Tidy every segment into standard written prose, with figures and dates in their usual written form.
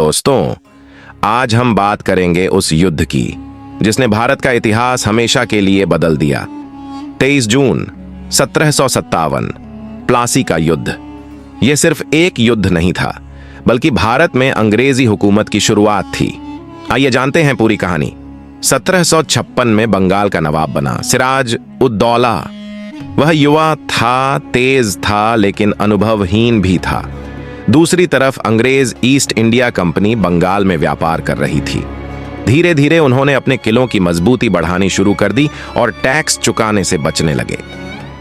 दोस्तों, आज हम बात करेंगे उस युद्ध की जिसने भारत का इतिहास हमेशा के लिए बदल दिया। 23 जून 1757, प्लासी का युद्ध। यह सिर्फ एक युद्ध नहीं था, बल्कि भारत में अंग्रेजी हुकूमत की शुरुआत थी। आइए जानते हैं पूरी कहानी। 1756 में बंगाल का नवाब बना सिराज उद दौला। वह युवा था, तेज था, लेकिन अनुभवहीन भी था। दूसरी तरफ अंग्रेज ईस्ट इंडिया कंपनी बंगाल में व्यापार कर रही थी। धीरे धीरे उन्होंने अपने किलों की मजबूती बढ़ानी शुरू कर दी और टैक्स चुकाने से बचने लगे।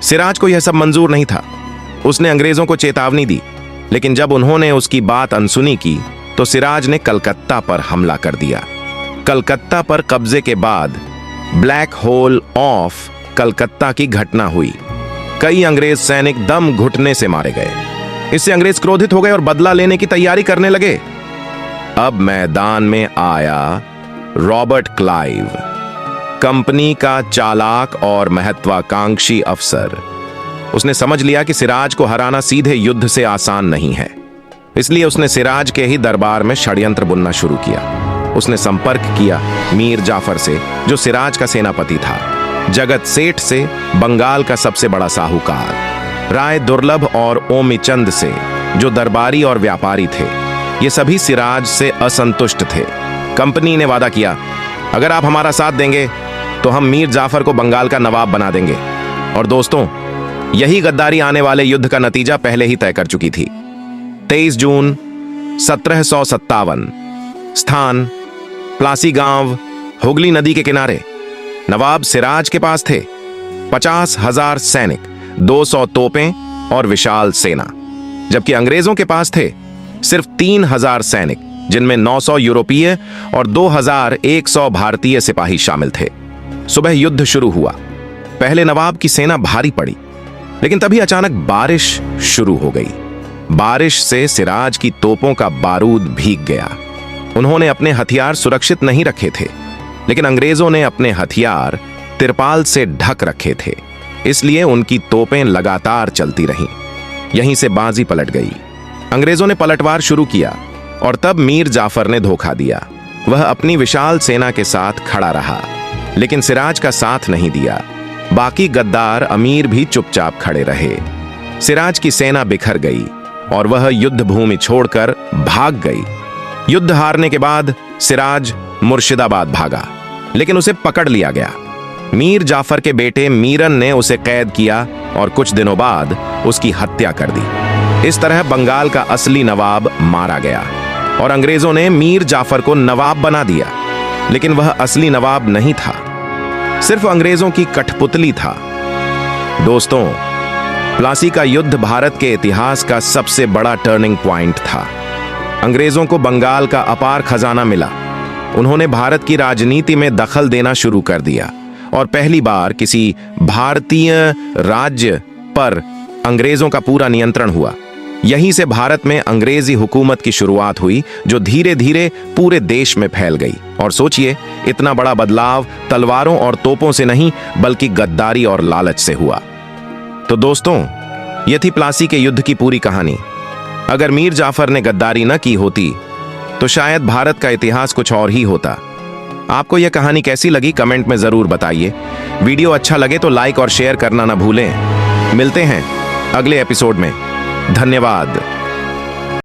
सिराज को यह सब मंजूर नहीं था। उसने अंग्रेजों को चेतावनी दी, लेकिन जब उन्होंने उसकी बात अनसुनी की तो सिराज ने कलकत्ता पर हमला कर दिया। कलकत्ता पर कब्जे के बाद ब्लैक होल ऑफ कलकत्ता की घटना हुई। कई अंग्रेज सैनिक दम घुटने से मारे गए। इससे अंग्रेज क्रोधित हो गए और बदला लेने की तैयारी करने लगे। अब मैदान में आया रॉबर्ट क्लाइव, कंपनी का चालाक और महत्वाकांक्षी अफसर। उसने समझ लिया कि सिराज को हराना सीधे युद्ध से आसान नहीं है, इसलिए उसने सिराज के ही दरबार में षड्यंत्र बुनना शुरू किया। उसने संपर्क किया मीर जाफर से, जो सिराज का सेनापति था, जगत सेठ से, बंगाल का सबसे बड़ा साहूकार, राय दुर्लभ और ओमिचंद से, जो दरबारी और व्यापारी थे। ये सभी सिराज से असंतुष्ट थे। कंपनी ने वादा किया, अगर आप हमारा साथ देंगे तो हम मीर जाफर को बंगाल का नवाब बना देंगे। और दोस्तों, यही गद्दारी आने वाले युद्ध का नतीजा पहले ही तय कर चुकी थी। 23 जून 1757, स्थान प्लासी गांव, हुगली नदी के किनारे। नवाब सिराज के पास थे 50,000 सैनिक, 200 तोपें और विशाल सेना, जबकि अंग्रेजों के पास थे सिर्फ 3,000 सैनिक, जिनमें 900 यूरोपीय और 2,100 भारतीय सिपाही शामिल थे। सुबह युद्ध शुरू हुआ। पहले नवाब की सेना भारी पड़ी, लेकिन तभी अचानक बारिश शुरू हो गई। बारिश से सिराज की तोपों का बारूद भीग गया। उन्होंने अपने हथियार सुरक्षित नहीं रखे थे, लेकिन अंग्रेजों ने अपने हथियार तिरपाल से ढक रखे थे, इसलिए उनकी तोपें लगातार चलती रहीं। यहीं से बाजी पलट गई। अंग्रेजों ने पलटवार शुरू किया और तब मीर जाफर ने धोखा दिया। वह अपनी विशाल सेना के साथ खड़ा रहा, लेकिन सिराज का साथ नहीं दिया। बाकी गद्दार अमीर भी चुपचाप खड़े रहे। सिराज की सेना बिखर गई और वह युद्ध भूमि छोड़कर भाग गई। युद्ध हारने के बाद सिराज मुर्शिदाबाद भागा, लेकिन उसे पकड़ लिया गया। मीर जाफर के बेटे मीरन ने उसे कैद किया और कुछ दिनों बाद उसकी हत्या कर दी। इस तरह बंगाल का असली नवाब मारा गया और अंग्रेजों ने मीर जाफर को नवाब बना दिया, लेकिन वह असली नवाब नहीं था, सिर्फ अंग्रेजों की कठपुतली था। दोस्तों, प्लासी का युद्ध भारत के इतिहास का सबसे बड़ा टर्निंग पॉइंट था। अंग्रेजों को बंगाल का अपार खजाना मिला। उन्होंने भारत की राजनीति में दखल देना शुरू कर दिया और पहली बार किसी भारतीय राज्य पर अंग्रेजों का पूरा नियंत्रण हुआ। यहीं से भारत में अंग्रेजी हुकूमत की शुरुआत हुई, जो धीरे धीरे पूरे देश में फैल गई। और सोचिए, इतना बड़ा बदलाव तलवारों और तोपों से नहीं, बल्कि गद्दारी और लालच से हुआ। तो दोस्तों, यह थी प्लासी के युद्ध की पूरी कहानी। अगर मीर जाफर ने गद्दारी न की होती तो शायद भारत का इतिहास कुछ और ही होता। आपको यह कहानी कैसी लगी, कमेंट में जरूर बताइए। वीडियो अच्छा लगे तो लाइक और शेयर करना ना भूलें। मिलते हैं अगले एपिसोड में। धन्यवाद।